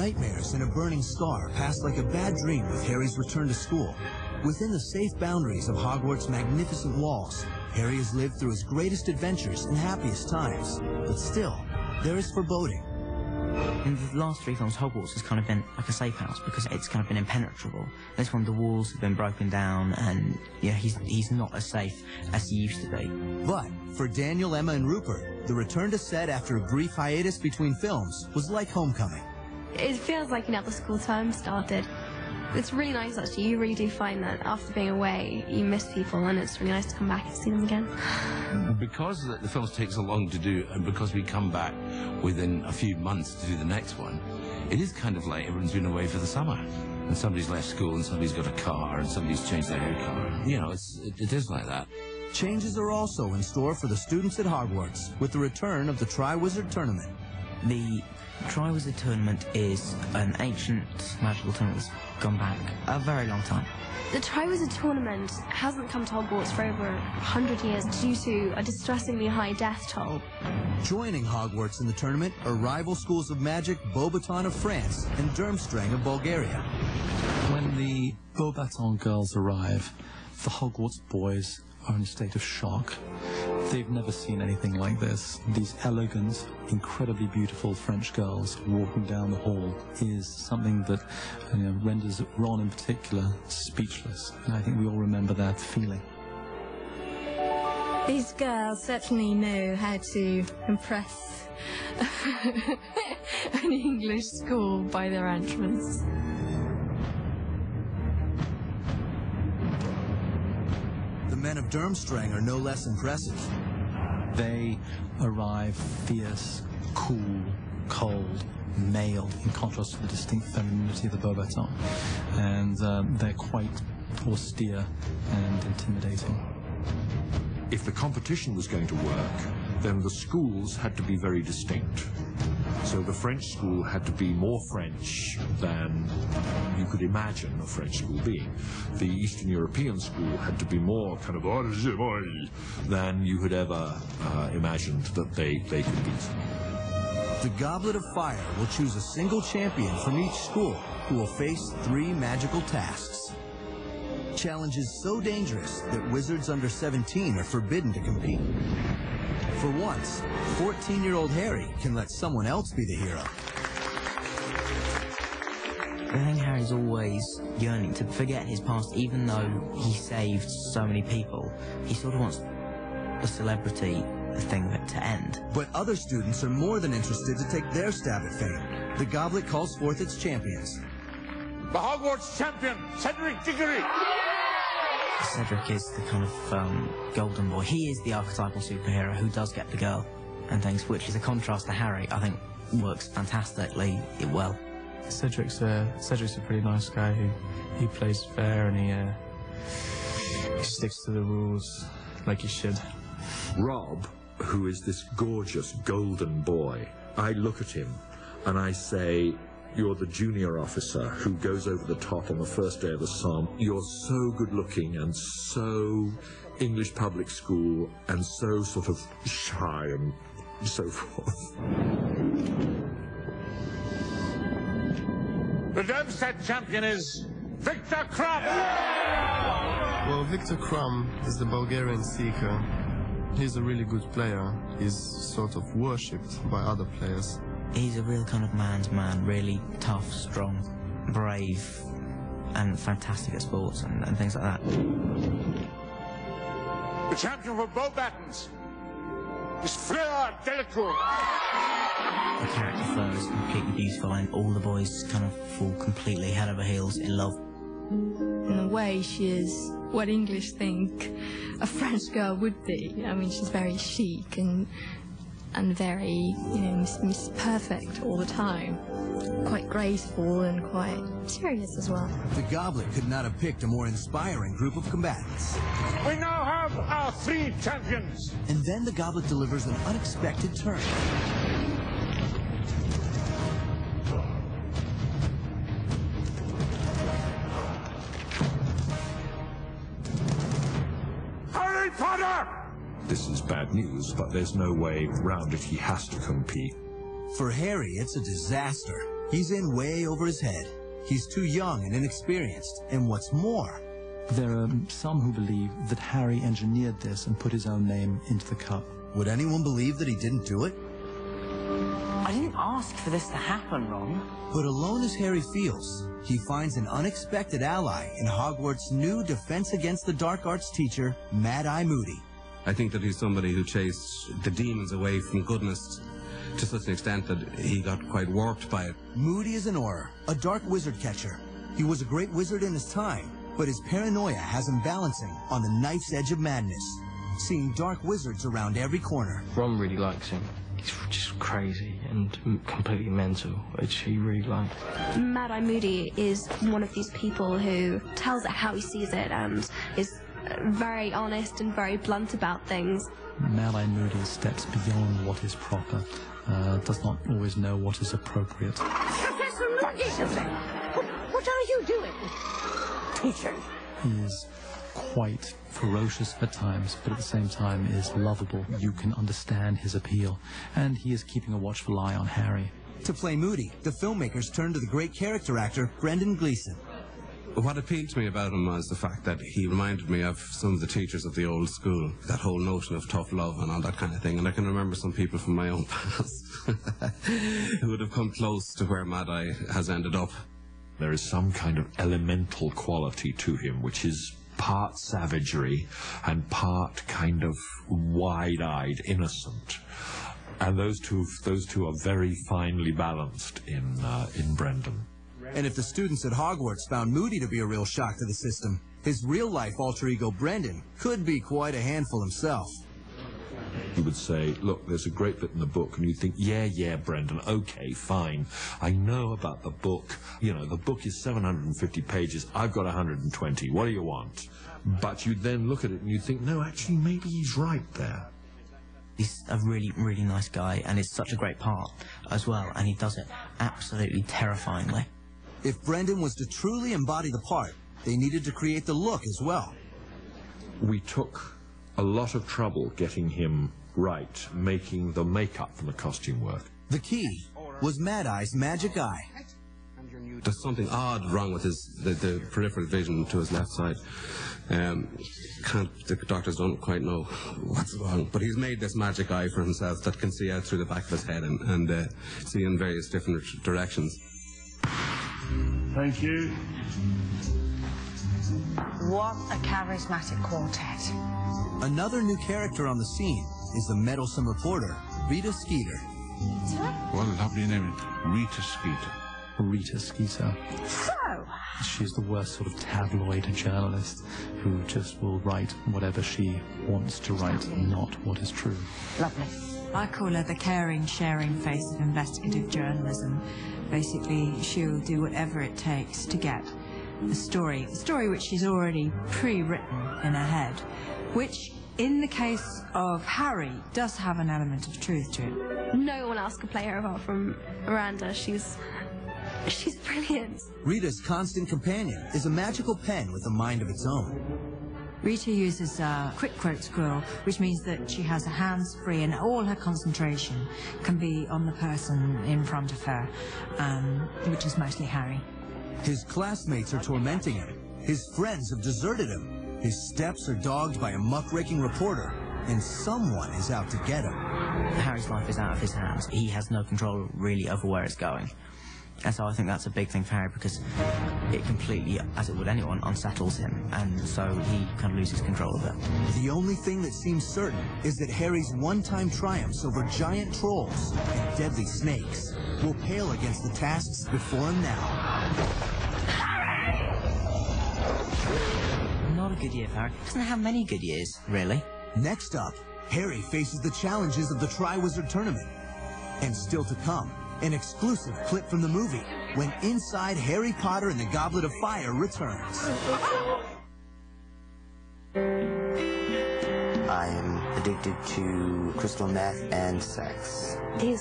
Nightmares and a burning scar passed like a bad dream with Harry's return to school. Within the safe boundaries of Hogwarts' magnificent walls, Harry has lived through his greatest adventures and happiest times. But still, there is foreboding. In the last 3 films, Hogwarts has kind of been like a safe house because it's kind of been impenetrable. This one, the walls have been broken down, and yeah, he's not as safe as he used to be. But for Daniel, Emma, and Rupert, the return to set after a brief hiatus between films was like homecoming. It feels like the school term started. It's really nice, actually. You really do find that after being away, you miss people, and it's really nice to come back and see them again. Because the films take so long to do, and because we come back within a few months to do the next one, it is kind of like everyone's been away for the summer. And somebody's left school, and somebody's got a car, and somebody's changed their hair color. You know, it is like that. Changes are also in store for the students at Hogwarts with the return of the Triwizard Tournament. The Triwizard Tournament is an ancient magical tournament that's gone back a very long time. The Triwizard Tournament hasn't come to Hogwarts for over 100 years due to a distressingly high death toll. Joining Hogwarts in the tournament are rival schools of magic Beauxbaton of France and Durmstrang of Bulgaria. When the Beauxbaton girls arrive, the Hogwarts boys are in a state of shock. They've never seen anything like this. These elegant, incredibly beautiful French girls walking down the hall is something that renders Ron in particular speechless. And I think we all remember that feeling. These girls certainly know how to impress an English school by their entrance. The men of Durmstrang are no less impressive. They arrive fierce, cool, cold, male, in contrast to the distinct femininity of the Beauxbaton. And they're quite austere and intimidating. If the competition was going to work, then the schools had to be very distinct. So the French school had to be more French than you could imagine a French school being. The Eastern European school had to be more kind of than you had ever imagined that they could beat. The Goblet of Fire will choose a single champion from each school who will face 3 magical tasks. Challenges so dangerous that wizards under 17 are forbidden to compete. For once, 14-year-old Harry can let someone else be the hero. I think Harry's always yearning to forget his past, even though he saved so many people. He sort of wants the celebrity thing to end. But other students are more than interested to take their stab at fame. The Goblet calls forth its champions. The Hogwarts champion, Cedric Diggory! Cedric is the kind of golden boy. He is the archetypal superhero who does get the girl and things, which is a contrast to Harry. I think works fantastically well. Cedric's a pretty nice guy who plays fair, and he sticks to the rules like he should. Rob, who is this gorgeous golden boy, I look at him and I say, you're the junior officer who goes over the top on the first day of the Somme. You're so good-looking and so English public school and so sort of shy and so forth. The Darmstadt champion is Victor Krum! Well, Victor Krum is the Bulgarian seeker. He's a really good player. He's sort of worshipped by other players. He's a real kind of man's man, really tough, strong, brave, and fantastic at sports and things like that. The champion for Beauxbatons is Fleur Delacour. The character Fleur is completely beautiful, and all the boys kind of fall completely head over heels in love. In a way, she is what English think a French girl would be. I mean, she's very chic and very, Miss Perfect all the time. Quite graceful and quite serious as well. The Goblet could not have picked a more inspiring group of combatants. We now have our 3 champions. And then the Goblet delivers an unexpected turn. Harry Potter! This is bad news, but there's no way round it. He has to compete. For Harry, it's a disaster. He's in way over his head. He's too young and inexperienced, and what's more, there are some who believe that Harry engineered this and put his own name into the cup. would anyone believe that he didn't do it? I didn't ask for this to happen, Ron. But alone as Harry feels, he finds an unexpected ally in Hogwarts' new Defense Against the Dark Arts teacher, Mad-Eye Moody. I think that he's somebody who chased the demons away from goodness to such an extent that he got quite warped by it. Moody is an Auror, a dark wizard catcher. He was a great wizard in his time, but his paranoia has him balancing on the knife's edge of madness, seeing dark wizards around every corner. Ron really likes him. He's just crazy and completely mental, which he really likes. Mad-Eye Moody is one of these people who tells it how he sees it and is very honest and very blunt about things. Mad-Eye Moody steps beyond what is proper, does not always know what is appropriate. Professor Moody, what are you doing? Teacher. He is quite ferocious at times, but at the same time is lovable. You can understand his appeal, and he is keeping a watchful eye on Harry. To play Moody, the filmmakers turned to the great character actor Brendan Gleeson. What appealed to me about him was the fact that he reminded me of some of the teachers of the old school, that whole notion of tough love and all that kind of thing. And I can remember some people from my own past who would have come close to where Mad-Eye has ended up. There is some kind of elemental quality to him, which is part savagery and part kind of wide-eyed innocent. And those two are very finely balanced in Brendan. And if the students at Hogwarts found Moody to be a real shock to the system, his real-life alter ego Brendan could be quite a handful himself. He would say, look, there's a great bit in the book, and you'd think, yeah, Brendan, okay, fine. I know about the book. You know, the book is 750 pages. I've got 120. What do you want? But you'd then look at it and you'd think, no, actually, maybe he's right there. He's a really, really nice guy, and it's such a great part as well, and he does it absolutely terrifyingly. If Brendan was to truly embody the part, they needed to create the look as well. We took a lot of trouble getting him right, making the makeup and the costume work. The key was Mad-Eye's magic eye. There's something odd wrong with the peripheral vision to his left side. The doctors don't quite know what's wrong, but he's made this magic eye for himself that can see out through the back of his head and see in various different directions. Thank you. What a charismatic quartet. Another new character on the scene is the meddlesome reporter, Rita Skeeter. What a lovely name, Rita Skeeter. Rita Skeeter. So, She's the worst sort of tabloid journalist who just will write whatever she wants to write, not what is true. lovely. I call her the caring, sharing face of investigative journalism. Basically, she'll do whatever it takes to get a story which she's already pre-written in her head, which, in the case of Harry, does have an element of truth to it. No one else could play her apart from Miranda. She's brilliant. Rita's constant companion is a magical pen with a mind of its own. Rita uses a quick quote scroll, which means that she has her hands free and all her concentration can be on the person in front of her, which is mostly Harry. His classmates are tormenting him. His friends have deserted him. His steps are dogged by a muckraking reporter, and someone is out to get him. Harry's life is out of his hands. He has no control really over where it's going. And so I think that's a big thing for Harry, because it completely, as it would anyone, unsettles him, and so he kind of loses control of it. The only thing that seems certain is that Harry's one-time triumphs over giant trolls and deadly snakes will pale against the tasks before him now. Not a good year for Harry. Doesn't have many good years, really. Next up, Harry faces the challenges of the Triwizard Tournament. And still to come, an exclusive clip from the movie when Inside Harry Potter and the Goblet of Fire returns. I am addicted to crystal meth and sex. He's